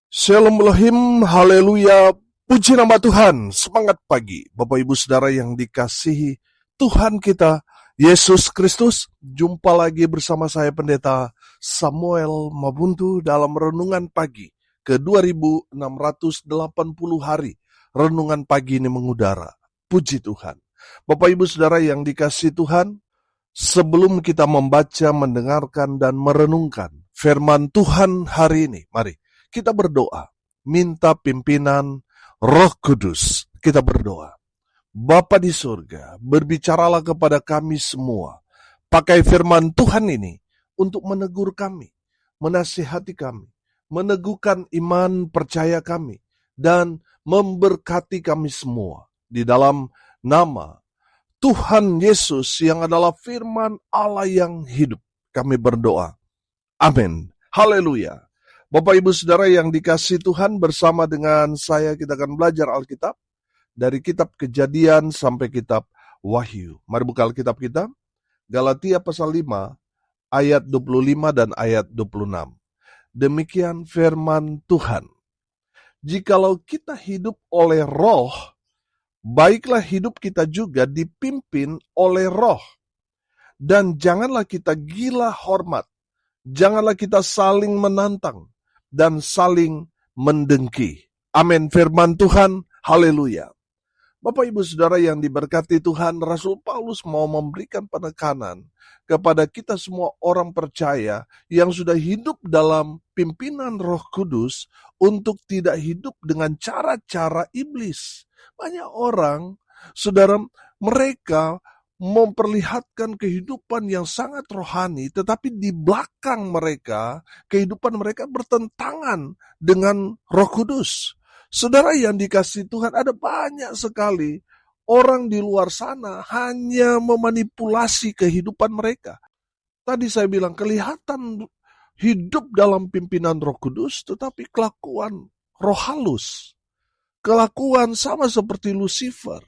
Shalom Elohim, haleluya, puji nama Tuhan, semangat pagi, Bapak Ibu Saudara yang dikasihi Tuhan kita, Yesus Kristus. Jumpa lagi bersama saya Pendeta Samuel Mabuntu dalam Renungan Pagi ke 2680 hari. Renungan pagi ini mengudara, puji Tuhan. Bapak Ibu Saudara yang dikasihi Tuhan, sebelum kita membaca, mendengarkan, dan merenungkan firman Tuhan hari ini, mari kita berdoa, minta pimpinan Roh Kudus. Kita berdoa. Bapa di surga, berbicaralah kepada kami semua. Pakai firman Tuhan ini untuk menegur kami, menasihati kami, meneguhkan iman percaya kami, dan memberkati kami semua. Di dalam nama Tuhan Yesus yang adalah firman Allah yang hidup, kami berdoa. Amin. Haleluya. Bapak Ibu Saudara yang dikasihi Tuhan, bersama dengan saya kita akan belajar Alkitab dari kitab Kejadian sampai kitab Wahyu. Mari buka Alkitab kita, Galatia pasal 5 ayat 25 dan ayat 26. Demikian firman Tuhan. Jikalau kita hidup oleh roh, baiklah hidup kita juga dipimpin oleh roh. Dan janganlah kita gila hormat, janganlah kita saling menantang dan saling mendengki. Amin. Firman Tuhan, haleluya. Bapak Ibu Saudara yang diberkati Tuhan, Rasul Paulus mau memberikan penekanan kepada kita semua orang percaya yang sudah hidup dalam pimpinan Roh Kudus untuk tidak hidup dengan cara-cara iblis. Banyak orang, saudara, mereka memperlihatkan kehidupan yang sangat rohani, tetapi di belakang mereka, kehidupan mereka bertentangan dengan Roh Kudus. Saudara yang dikasihi Tuhan, ada banyak sekali orang di luar sana hanya memanipulasi kehidupan mereka. Tadi saya bilang kelihatan hidup dalam pimpinan Roh Kudus, tetapi kelakuan roh halus. Kelakuan sama seperti Lucifer.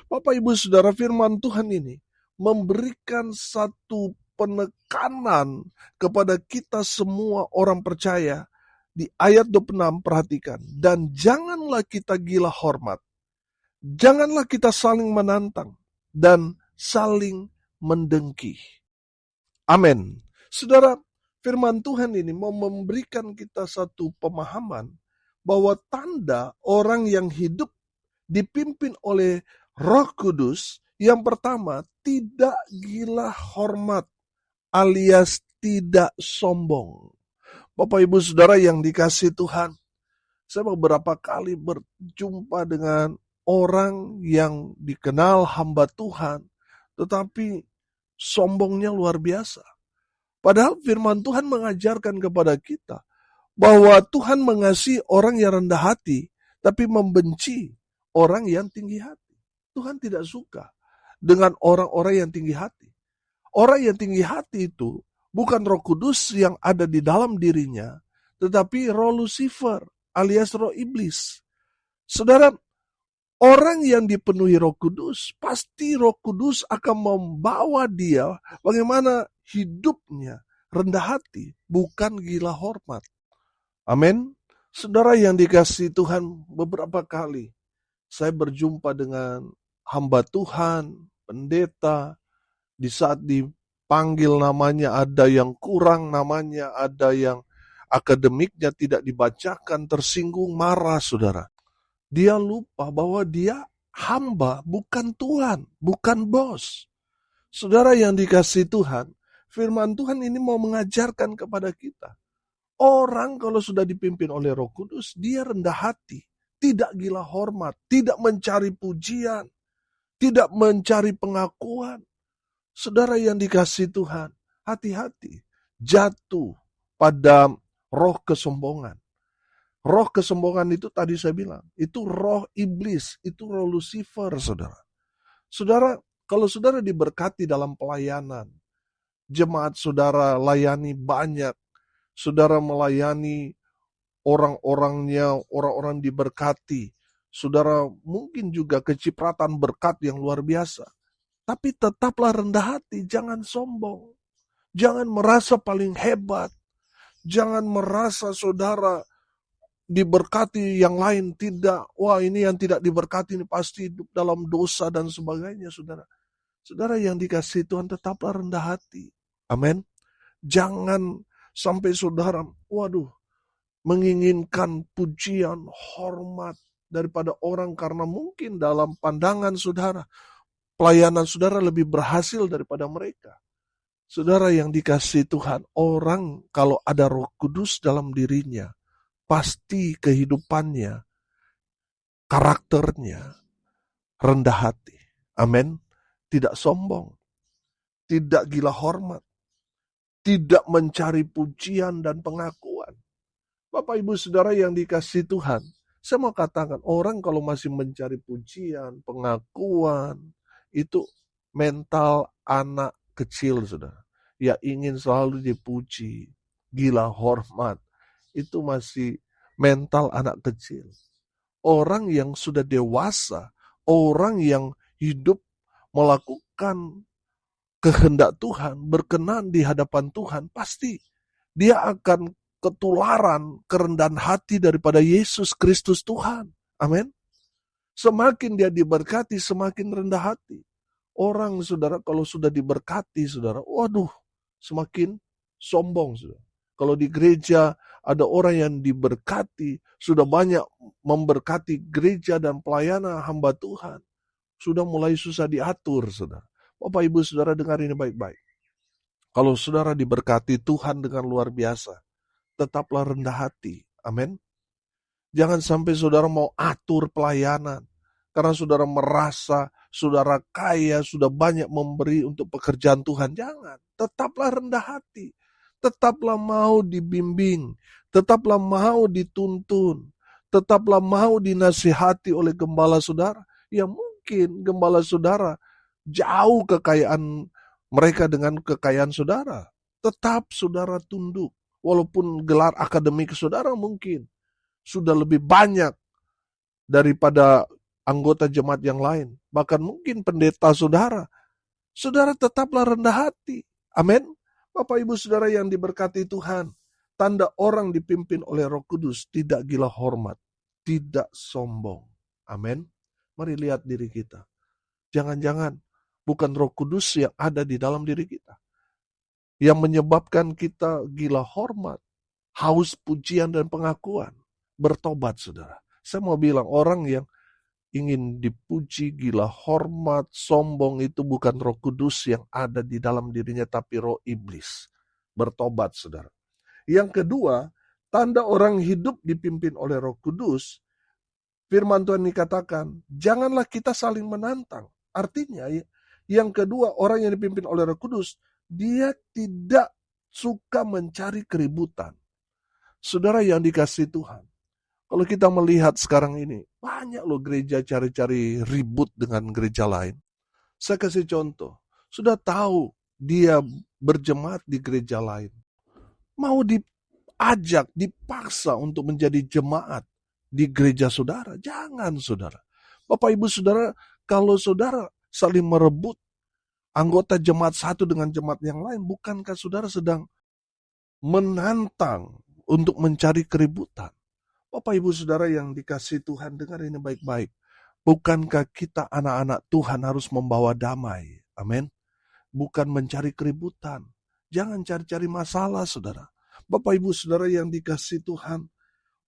Bapak Ibu Saudara, firman Tuhan ini memberikan satu penekanan kepada kita semua orang percaya. Di ayat 26 perhatikan, dan janganlah kita gila hormat, janganlah kita saling menantang dan saling mendengki. Amin. Saudara, firman Tuhan ini mau memberikan kita satu pemahaman bahwa tanda orang yang hidup dipimpin oleh Roh Kudus, yang pertama, tidak gila hormat alias tidak sombong. Bapak Ibu Saudara yang dikasihi Tuhan, saya beberapa kali berjumpa dengan orang yang dikenal hamba Tuhan, tetapi sombongnya luar biasa. Padahal firman Tuhan mengajarkan kepada kita bahwa Tuhan mengasihi orang yang rendah hati, tapi membenci orang yang tinggi hati. Tuhan tidak suka dengan orang-orang yang tinggi hati. Orang yang tinggi hati itu bukan Roh Kudus yang ada di dalam dirinya, tetapi roh Lucifer alias roh iblis. Saudara, orang yang dipenuhi Roh Kudus, pasti Roh Kudus akan membawa dia bagaimana hidupnya rendah hati, bukan gila hormat. Amin. Saudara yang dikasihi Tuhan, beberapa kali saya berjumpa dengan hamba Tuhan, pendeta, di saat dipanggil namanya ada yang kurang namanya, ada yang akademiknya tidak dibacakan, tersinggung, marah, saudara. Dia lupa bahwa dia hamba, bukan Tuhan, bukan bos. Saudara yang dikasihi Tuhan, firman Tuhan ini mau mengajarkan kepada kita. Orang kalau sudah dipimpin oleh Roh Kudus, dia rendah hati, tidak gila hormat, tidak mencari pujian, tidak mencari pengakuan. Saudara yang dikasihi Tuhan, hati-hati jatuh pada roh kesombongan. Roh kesombongan itu tadi saya bilang, itu roh iblis, itu roh Lucifer, saudara. Saudara, kalau saudara diberkati dalam pelayanan, jemaat saudara layani banyak, saudara melayani orang-orangnya, orang-orang diberkati, saudara mungkin juga kecipratan berkat yang luar biasa. Tapi tetaplah rendah hati, jangan sombong. Jangan merasa paling hebat. Jangan merasa saudara diberkati, yang lain tidak. Wah, ini yang tidak diberkati ini pasti hidup dalam dosa dan sebagainya, saudara. Saudara yang dikasihi Tuhan, tetaplah rendah hati. Amin. Jangan sampai saudara, menginginkan pujian, hormat daripada orang karena mungkin dalam pandangan saudara, pelayanan saudara lebih berhasil daripada mereka. Saudara yang dikasihi Tuhan, orang kalau ada Roh Kudus dalam dirinya, pasti kehidupannya, karakternya rendah hati. Amin. Tidak sombong, tidak gila hormat, tidak mencari pujian dan pengakuan. Bapak Ibu Saudara yang dikasihi Tuhan, saya mau katakan, orang kalau masih mencari pujian, pengakuan, itu mental anak kecil, saudara. Ya ingin selalu dipuji, gila hormat, itu masih mental anak kecil. Orang yang sudah dewasa, orang yang hidup melakukan kehendak Tuhan, berkenan di hadapan Tuhan, pasti dia akan ketularan kerendahan hati daripada Yesus Kristus Tuhan. Amin. Semakin dia diberkati, semakin rendah hati. Orang, saudara, kalau sudah diberkati, saudara, semakin sombong, saudara. Kalau di gereja ada orang yang diberkati, sudah banyak memberkati gereja dan pelayanan hamba Tuhan, sudah mulai susah diatur, saudara. Bapak Ibu Saudara dengar ini baik-baik. Kalau saudara diberkati Tuhan dengan luar biasa, tetaplah rendah hati. Amin. Jangan sampai saudara mau atur pelayanan. Karena saudara merasa saudara kaya, sudah banyak memberi untuk pekerjaan Tuhan. Jangan. Tetaplah rendah hati. Tetaplah mau dibimbing. Tetaplah mau dituntun. Tetaplah mau dinasihati oleh gembala saudara. Ya mungkin gembala saudara jauh kekayaan mereka dengan kekayaan saudara. Tetap saudara tunduk. Walaupun gelar akademik saudara mungkin sudah lebih banyak daripada anggota jemaat yang lain. Bahkan mungkin pendeta saudara. Saudara tetaplah rendah hati. Amin. Bapak Ibu Saudara yang diberkati Tuhan. Tanda orang dipimpin oleh Roh Kudus tidak gila hormat. Tidak sombong. Amin. Mari lihat diri kita. Jangan-jangan bukan Roh Kudus yang ada di dalam diri kita yang menyebabkan kita gila hormat, haus pujian dan pengakuan. Bertobat, saudara. Saya mau bilang, orang yang ingin dipuji, gila hormat, sombong, itu bukan Roh Kudus yang ada di dalam dirinya, tapi roh iblis. Bertobat, saudara. Yang kedua, tanda orang hidup dipimpin oleh Roh Kudus, firman Tuhan dikatakan, janganlah kita saling menantang. Artinya, yang kedua, orang yang dipimpin oleh Roh Kudus, dia tidak suka mencari keributan. Saudara yang dikasihi Tuhan, kalau kita melihat sekarang ini, banyak loh gereja cari-cari ribut dengan gereja lain. Saya kasih contoh, sudah tahu dia berjemaat di gereja lain, mau diajak, dipaksa untuk menjadi jemaat di gereja saudara. Jangan, saudara. Bapak Ibu Saudara, kalau saudara saling merebut anggota jemaat satu dengan jemaat yang lain, bukankah saudara sedang menantang untuk mencari keributan? Bapak Ibu Saudara yang dikasihi Tuhan, dengar ini baik-baik. Bukankah kita anak-anak Tuhan harus membawa damai? Amin. Bukan mencari keributan. Jangan cari-cari masalah, saudara. Bapak Ibu Saudara yang dikasihi Tuhan,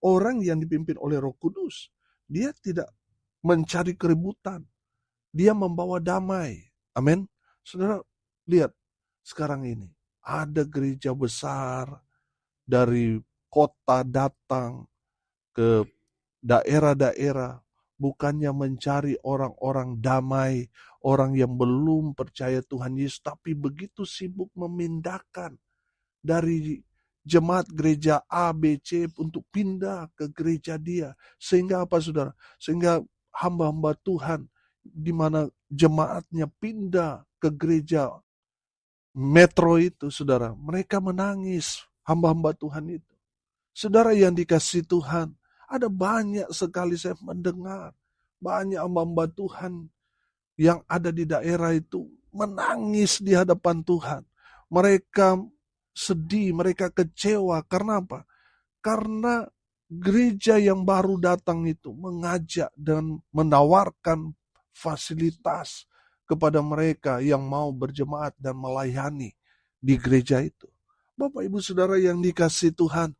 orang yang dipimpin oleh Roh Kudus, dia tidak mencari keributan. Dia membawa damai. Amin. Saudara, lihat sekarang ini. Ada gereja besar dari kota datang ke daerah-daerah. Bukannya mencari orang-orang damai, orang yang belum percaya Tuhan Yesus. Tapi begitu sibuk memindahkan dari jemaat gereja A, B, C untuk pindah ke gereja dia. Sehingga apa saudara? Sehingga hamba-hamba Tuhan di mana jemaatnya pindah ke gereja metro itu, saudara, mereka menangis, hamba-hamba Tuhan itu. Saudara yang dikasihi Tuhan, ada banyak sekali saya mendengar, banyak hamba-hamba Tuhan yang ada di daerah itu menangis di hadapan Tuhan. Mereka sedih, mereka kecewa, karena apa? Karena gereja yang baru datang itu mengajak dan menawarkan fasilitas kepada mereka yang mau berjemaat dan melayani di gereja itu. Bapak Ibu Saudara yang dikasihi Tuhan,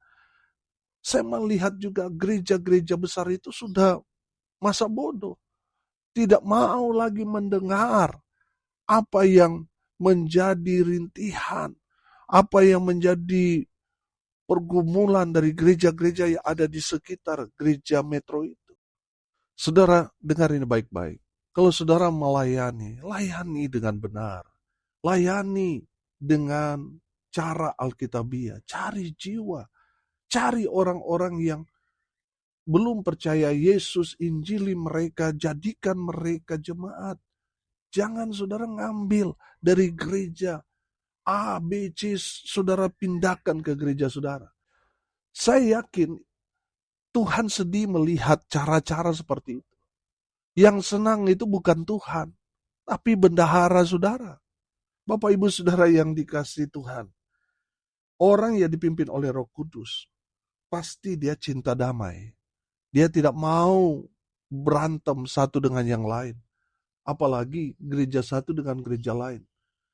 saya melihat juga gereja-gereja besar itu sudah masa bodoh. Tidak mau lagi mendengar apa yang menjadi rintihan, apa yang menjadi pergumulan dari gereja-gereja yang ada di sekitar gereja metro itu. Saudara, dengar ini baik-baik. Kalau saudara melayani, layani dengan benar. Layani dengan cara Alkitabiah. Cari jiwa. Cari orang-orang yang belum percaya Yesus, injili mereka, jadikan mereka jemaat. Jangan saudara ngambil dari gereja A, B, C, saudara pindahkan ke gereja saudara. Saya yakin Tuhan sedih melihat cara-cara seperti itu. Yang senang itu bukan Tuhan, tapi bendahara saudara. Bapak Ibu Saudara yang dikasihi Tuhan. Orang yang dipimpin oleh Roh Kudus, pasti dia cinta damai. Dia tidak mau berantem satu dengan yang lain. Apalagi gereja satu dengan gereja lain.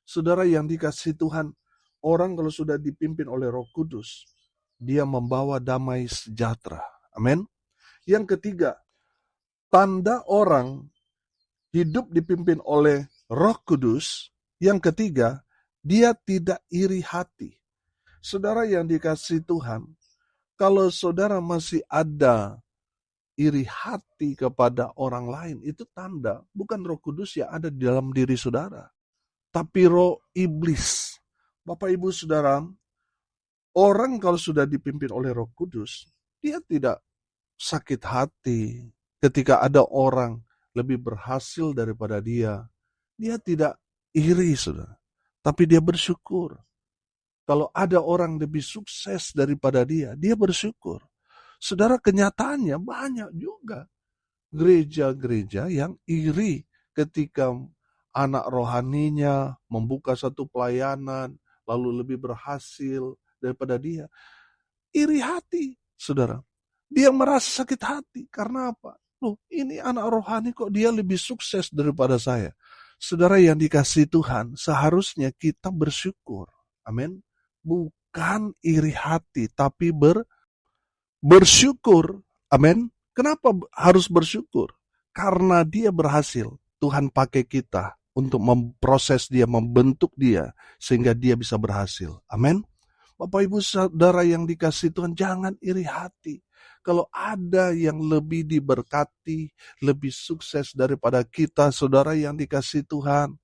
Saudara yang dikasihi Tuhan, orang kalau sudah dipimpin oleh Roh Kudus, dia membawa damai sejahtera. Amin. Yang ketiga, tanda orang hidup dipimpin oleh Roh Kudus. Yang ketiga, dia tidak iri hati. Saudara yang dikasihi Tuhan, kalau saudara masih ada iri hati kepada orang lain, itu tanda bukan Roh Kudus yang ada di dalam diri saudara, tapi roh iblis. Bapak Ibu Saudara, orang kalau sudah dipimpin oleh Roh Kudus, dia tidak sakit hati ketika ada orang lebih berhasil daripada dia. Dia tidak iri, saudara, tapi dia bersyukur. Kalau ada orang lebih sukses daripada dia, dia bersyukur. Saudara, kenyataannya banyak juga gereja-gereja yang iri ketika anak rohaninya membuka satu pelayanan, lalu lebih berhasil daripada dia. Iri hati, saudara. Dia merasa sakit hati. Karena apa? Loh, ini anak rohani kok dia lebih sukses daripada saya. Saudara yang dikasihi Tuhan, seharusnya kita bersyukur. Amin. Bukan iri hati, tapi bersyukur. Amin. Kenapa harus bersyukur? Karena dia berhasil. Tuhan pakai kita untuk memproses dia, membentuk dia, sehingga dia bisa berhasil. Amin. Bapak Ibu Saudara yang dikasihi Tuhan, jangan iri hati. Kalau ada yang lebih diberkati, lebih sukses daripada kita, saudara yang dikasihi Tuhan,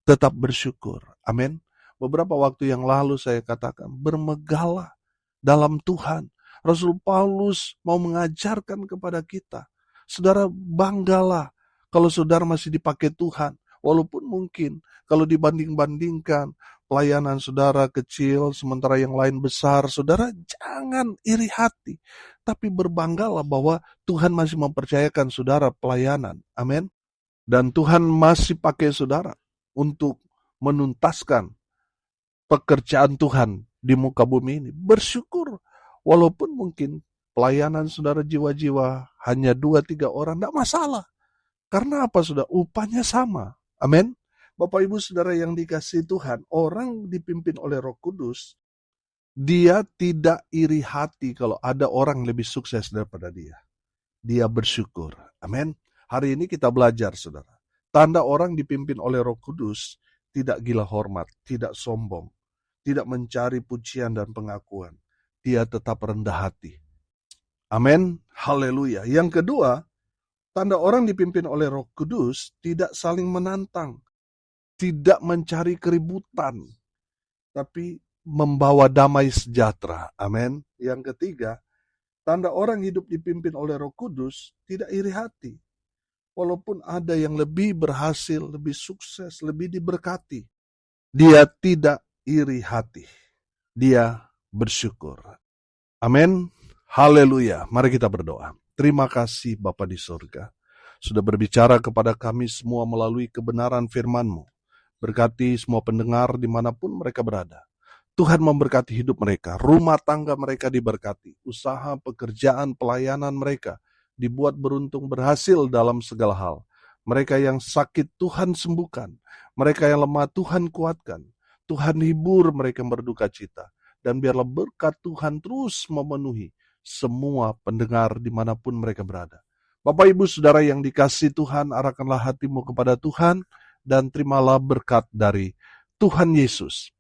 tetap bersyukur. Amin. Beberapa waktu yang lalu saya katakan, bermegahlah dalam Tuhan. Rasul Paulus mau mengajarkan kepada kita, saudara, banggalah kalau saudara masih dipakai Tuhan. Walaupun mungkin kalau dibanding-bandingkan pelayanan saudara kecil sementara yang lain besar, saudara jangan iri hati. Tapi berbanggalah bahwa Tuhan masih mempercayakan saudara pelayanan. Amin. Dan Tuhan masih pakai saudara untuk menuntaskan pekerjaan Tuhan di muka bumi ini. Bersyukur. Walaupun mungkin pelayanan saudara jiwa-jiwa hanya 2-3 orang, tidak masalah. Karena apa saudara? Upahnya sama. Amin. Bapak Ibu Saudara yang dikasihi Tuhan, orang dipimpin oleh Roh Kudus, dia tidak iri hati kalau ada orang lebih sukses daripada dia. Dia bersyukur. Amin. Hari ini kita belajar, saudara. Tanda orang dipimpin oleh Roh Kudus, tidak gila hormat, tidak sombong, tidak mencari pujian dan pengakuan. Dia tetap rendah hati. Amin. Haleluya. Yang kedua, tanda orang dipimpin oleh Roh Kudus tidak saling menantang, tidak mencari keributan, tapi membawa damai sejahtera. Amin. Yang ketiga, tanda orang hidup dipimpin oleh Roh Kudus tidak iri hati. Walaupun ada yang lebih berhasil, lebih sukses, lebih diberkati, dia tidak iri hati. Dia bersyukur. Amin. Haleluya. Mari kita berdoa. Terima kasih Bapa di surga, sudah berbicara kepada kami semua melalui kebenaran firman-Mu. Berkati semua pendengar dimanapun mereka berada. Tuhan memberkati hidup mereka, rumah tangga mereka diberkati, usaha, pekerjaan, pelayanan mereka dibuat beruntung berhasil dalam segala hal. Mereka yang sakit Tuhan sembuhkan, mereka yang lemah Tuhan kuatkan, Tuhan hibur mereka berduka cita, dan biarlah berkat Tuhan terus memenuhi semua pendengar dimanapun mereka berada. Bapak Ibu Saudara yang dikasihi Tuhan, arahkanlah hatimu kepada Tuhan, dan terimalah berkat dari Tuhan Yesus.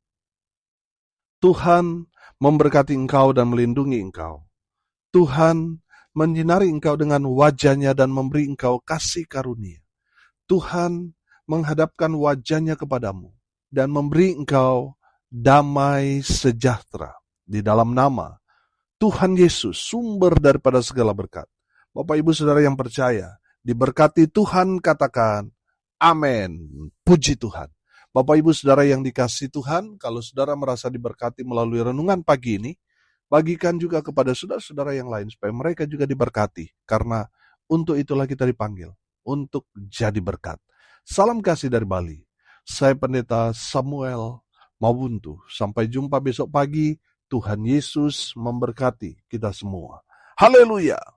Tuhan memberkati engkau dan melindungi engkau. Tuhan menyinari engkau dengan wajah-Nya dan memberi engkau kasih karunia. Tuhan menghadapkan wajah-Nya kepadamu dan memberi engkau damai sejahtera. Di dalam nama Tuhan Yesus, sumber daripada segala berkat. Bapak Ibu Saudara yang percaya, diberkati Tuhan, katakan amin. Puji Tuhan. Bapak Ibu Saudara yang dikasihi Tuhan, kalau saudara merasa diberkati melalui renungan pagi ini, bagikan juga kepada saudara-saudara yang lain supaya mereka juga diberkati. Karena untuk itulah kita dipanggil, untuk jadi berkat. Salam kasih dari Bali. Saya Pendeta Samuel Mawuntu. Sampai jumpa besok pagi. Tuhan Yesus memberkati kita semua. Haleluya.